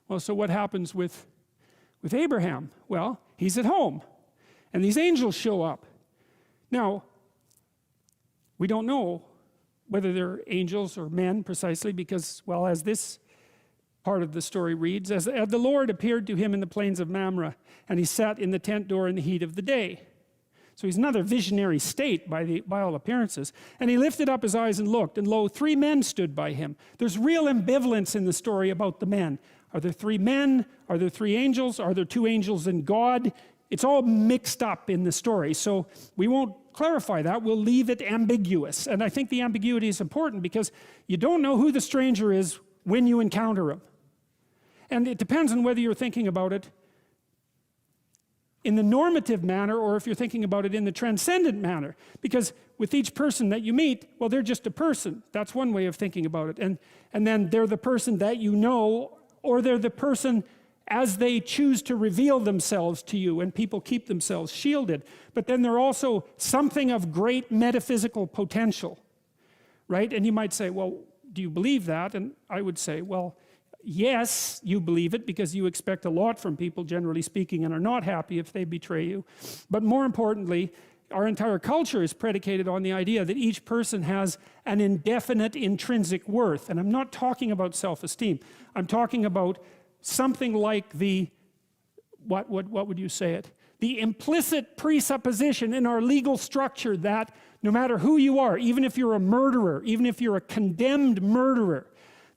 Well, so what happens with Abraham? Well, he's at home, and these angels show up. Now, we don't know whether they're angels or men precisely because, well, as this part of the story reads, as the Lord appeared to him in the plains of Mamre, and he sat in the tent door in the heat of the day. So he's another visionary state by all appearances. And he lifted up his eyes and looked, and lo, 3 men stood by him. There's real ambivalence in the story about the men. Are there 3 men? Are there 3 angels? Are there 2 angels and God? It's all mixed up in the story. So we won't clarify that. We'll leave it ambiguous. And I think the ambiguity is important because you don't know who the stranger is when you encounter him. And it depends on whether you're thinking about it in the normative manner or if you're thinking about it in the transcendent manner. Because with each person that you meet, well, they're just a person. That's one way of thinking about it. And then they're the person that you know, or they're the person as they choose to reveal themselves to you, and people keep themselves shielded. But then they're also something of great metaphysical potential, right? And you might say, well, do you believe that? And I would say, well, yes, you believe it because you expect a lot from people, generally speaking, and are not happy if they betray you. But more importantly, our entire culture is predicated on the idea that each person has an indefinite intrinsic worth. And I'm not talking about self-esteem. I'm talking about something like what would you say it? The implicit presupposition in our legal structure that no matter who you are, even if you're a murderer, even if you're a condemned murderer,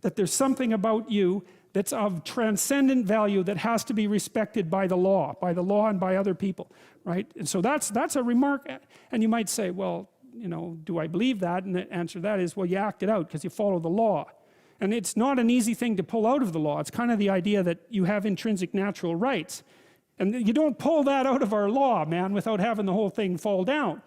that there's something about you that's of transcendent value that has to be respected by the law and by other people, right? And so that's a remark. And you might say, well, you know, do I believe that? And the answer to that is, well, you act it out because you follow the law. And it's not an easy thing to pull out of the law. It's kind of the idea that you have intrinsic natural rights. And you don't pull that out of our law, man, without having the whole thing fall down.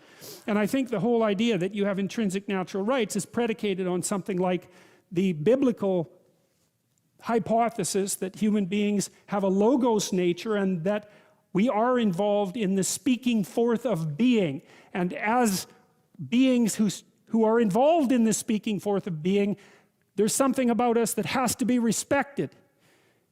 And I think the whole idea that you have intrinsic natural rights is predicated on something like the biblical hypothesis that human beings have a logos nature and that we are involved in the speaking forth of being. And as beings who are involved in the speaking forth of being, there's something about us that has to be respected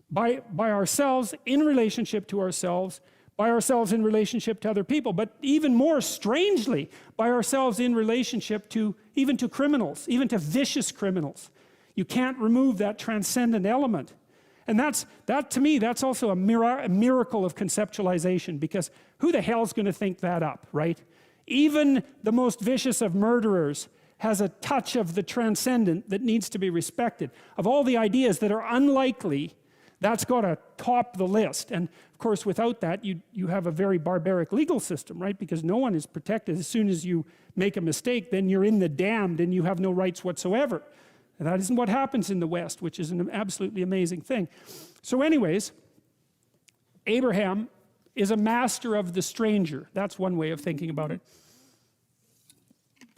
by ourselves in relationship to ourselves, by ourselves in relationship to other people, but even more strangely, by ourselves in relationship to even to criminals, even to vicious criminals. You can't remove that transcendent element. And that to me, that's also a miracle of conceptualization, because who the hell's going to think that up, right? Even the most vicious of murderers has a touch of the transcendent that needs to be respected. Of all the ideas that are unlikely, that's got to top the list. And of course, without that, you have a very barbaric legal system, right? Because no one is protected. As soon as you make a mistake, then you're in the damned and you have no rights whatsoever. And that isn't what happens in the West, which is an absolutely amazing thing. So anyways, Abraham is a master of the stranger. That's one way of thinking about it.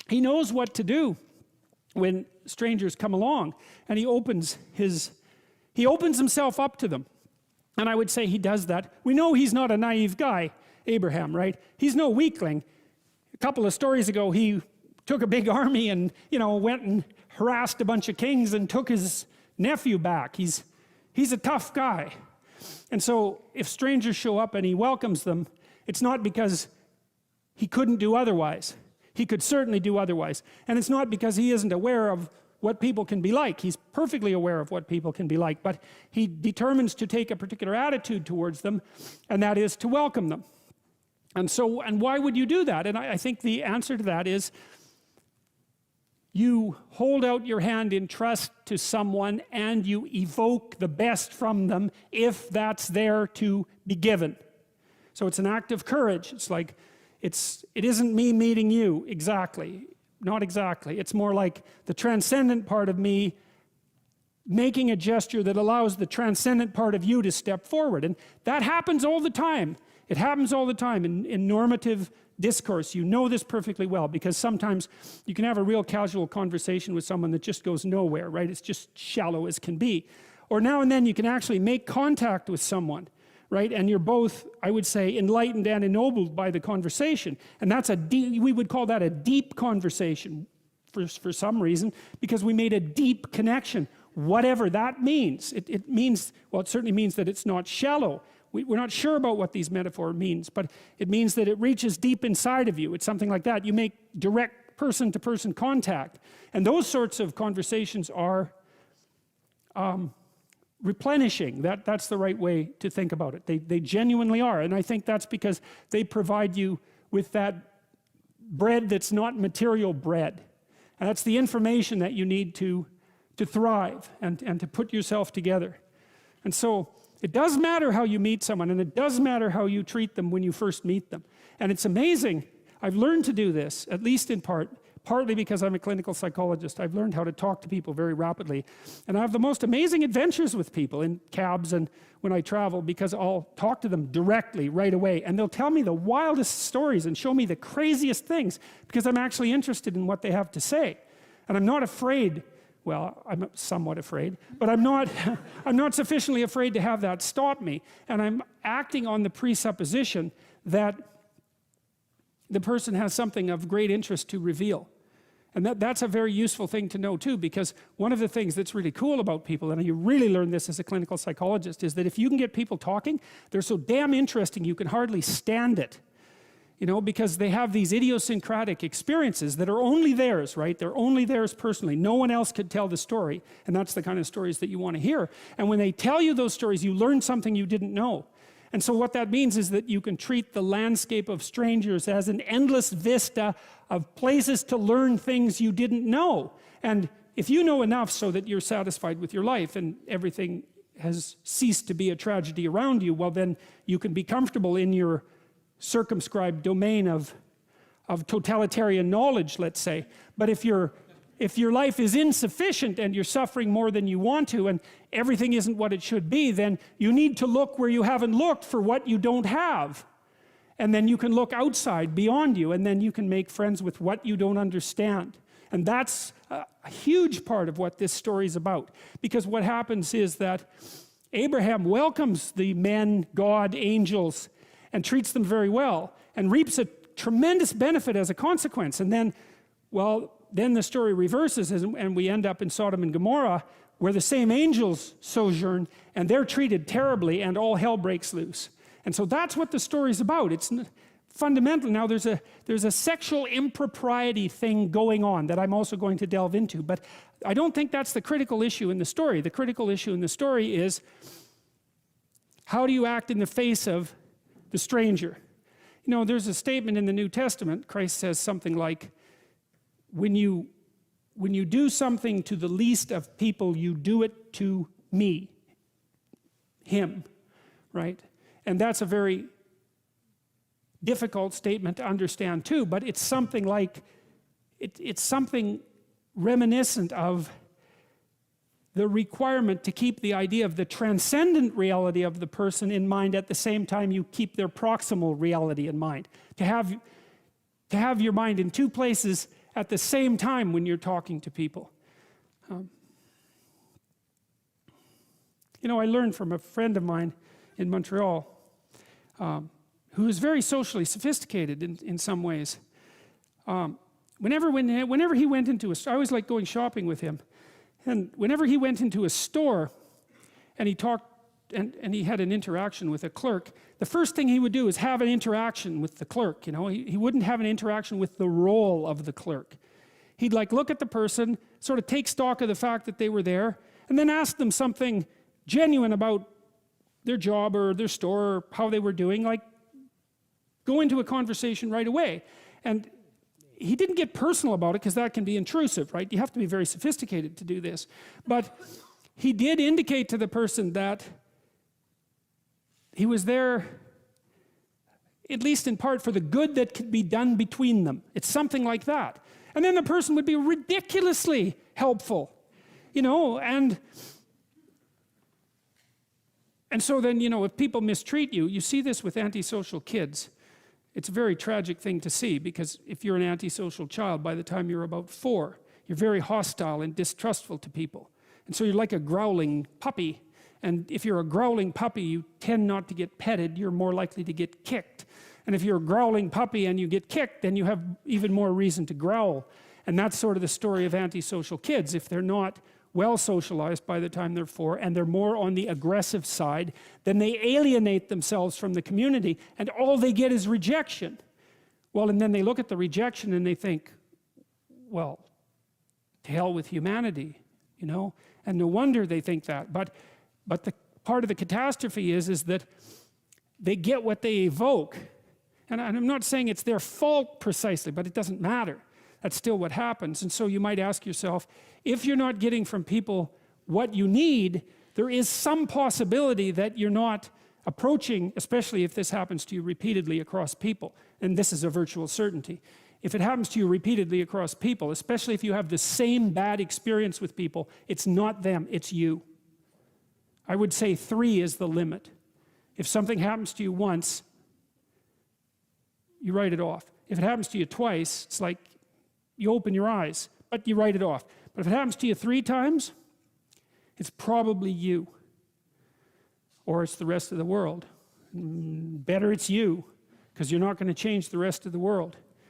He knows what to do when strangers come along, and he opens himself up to them. And I would say he does that. We know he's not a naive guy, Abraham, right? He's no weakling. A couple of stories ago, he took a big army and, you know, went and harassed a bunch of kings and took his nephew back. He's a tough guy. And so if strangers show up and he welcomes them, it's not because he couldn't do otherwise. He could certainly do otherwise. And it's not because he isn't aware of what people can be like. He's perfectly aware of what people can be like, but he determines to take a particular attitude towards them, and that is to welcome them. And why would you do that? And I think the answer to that is you hold out your hand in trust to someone and you evoke the best from them if that's there to be given. So it's an act of courage. It's like, it isn't me meeting you exactly. Not exactly. It's more like the transcendent part of me making a gesture that allows the transcendent part of you to step forward. And that happens all the time. It happens all the time in normative discourse. You know this perfectly well, because sometimes you can have a real casual conversation with someone that just goes nowhere, right? It's just shallow as can be. Or now and then you can actually make contact with someone, right? And you're both, I would say, enlightened and ennobled by the conversation. And that's we would call that a deep conversation for some reason, because we made a deep connection. whatever that means. It means, well, it certainly means that it's not shallow. We're not sure about what these metaphor means, but it means that it reaches deep inside of you. It's something like that. You make direct person-to-person contact. And those sorts of conversations are replenishing. That's the right way to think about it. They genuinely are. And I think that's because they provide you with that bread that's not material bread. And that's the information that you need to thrive and to put yourself together. And so it does matter how you meet someone, and it does matter how you treat them when you first meet them. And it's amazing. I've learned to do this, at least in partly because I'm a clinical psychologist. I've learned how to talk to people very rapidly. And I have the most amazing adventures with people in cabs and when I travel, because I'll talk to them directly right away. And they'll tell me the wildest stories and show me the craziest things because I'm actually interested in what they have to say. And I'm not afraid. Well, I'm somewhat afraid, but I'm not sufficiently afraid to have that stop me. And I'm acting on the presupposition that the person has something of great interest to reveal. And that's a very useful thing to know too, because one of the things that's really cool about people, and you really learn this as a clinical psychologist, is that if you can get people talking, they're so damn interesting you can hardly stand it. You know, because they have these idiosyncratic experiences that are only theirs, right? They're only theirs personally. No one else could tell the story, and that's the kind of stories that you want to hear. And when they tell you those stories, you learn something you didn't know. And so what that means is that you can treat the landscape of strangers as an endless vista of places to learn things you didn't know. And if you know enough so that you're satisfied with your life and everything has ceased to be a tragedy around you, well, then you can be comfortable in your circumscribed domain of totalitarian knowledge, let's say. But if your life is insufficient and you're suffering more than you want to and everything isn't what it should be, then you need to look where you haven't looked for what you don't have. And then you can look outside beyond you, and then you can make friends with what you don't understand. And that's a huge part of what this story is about. Because what happens is that Abraham welcomes the men, God, angels, and treats them very well, and reaps a tremendous benefit as a consequence. And then, well, then the story reverses, and we end up in Sodom and Gomorrah, where the same angels sojourn, and they're treated terribly, and all hell breaks loose. And so that's what the story's about. It's fundamental. Now there's a sexual impropriety thing going on that I'm also going to delve into, but I don't think that's the critical issue in the story. The critical issue in the story is, how do you act in the face of the stranger? You know, there's a statement in the New Testament. Christ says something like, when you do something to the least of people, you do it to me, him, right? And that's a very difficult statement to understand too, but it's something like, it's something reminiscent of the requirement to keep the idea of the transcendent reality of the person in mind at the same time you keep their proximal reality in mind. To have your mind in two places at the same time when you're talking to people. You know, I learned from a friend of mine in Montreal who is very socially sophisticated in some ways. Whenever he went into I always liked going shopping with him. And whenever he went into a store and he talked and he had an interaction with a clerk, the first thing he would do is have an interaction with the clerk. You know, he wouldn't have an interaction with the role of the clerk. He'd like look at the person, sort of take stock of the fact that they were there, and then ask them something genuine about their job or their store or how they were doing, like go into a conversation right away. And he didn't get personal about it because that can be intrusive, right? You have to be very sophisticated to do this. But he did indicate to the person that he was there, at least in part, for the good that could be done between them. It's something like that. And then the person would be ridiculously helpful, you know, and so then, you know, if people mistreat you, you see this with antisocial kids. It's a very tragic thing to see, because if you're an antisocial child, by the time you're about 4, you're very hostile and distrustful to people. And so you're like a growling puppy. And if you're a growling puppy, you tend not to get petted, you're more likely to get kicked. And if you're a growling puppy and you get kicked, then you have even more reason to growl. And that's sort of the story of antisocial kids. If they're not well socialized by the time they're 4, and they're more on the aggressive side, then they alienate themselves from the community, and all they get is rejection. Well, and then they look at the rejection and they think, well, to hell with humanity, you know? And no wonder they think that. But the part of the catastrophe is that they get what they evoke. And I'm not saying it's their fault precisely, but it doesn't matter. That's still what happens. And so you might ask yourself, if you're not getting from people what you need, there is some possibility that you're not approaching, especially if this happens to you repeatedly across people. And this is a virtual certainty. If it happens to you repeatedly across people, especially if you have the same bad experience with people, it's not them, it's you. I would say 3 is the limit. If something happens to you once, you write it off. If it happens to you twice, it's like you open your eyes, but you write it off. But if it happens to you 3 times, it's probably you. Or it's the rest of the world. Better it's you, because you're not going to change the rest of the world.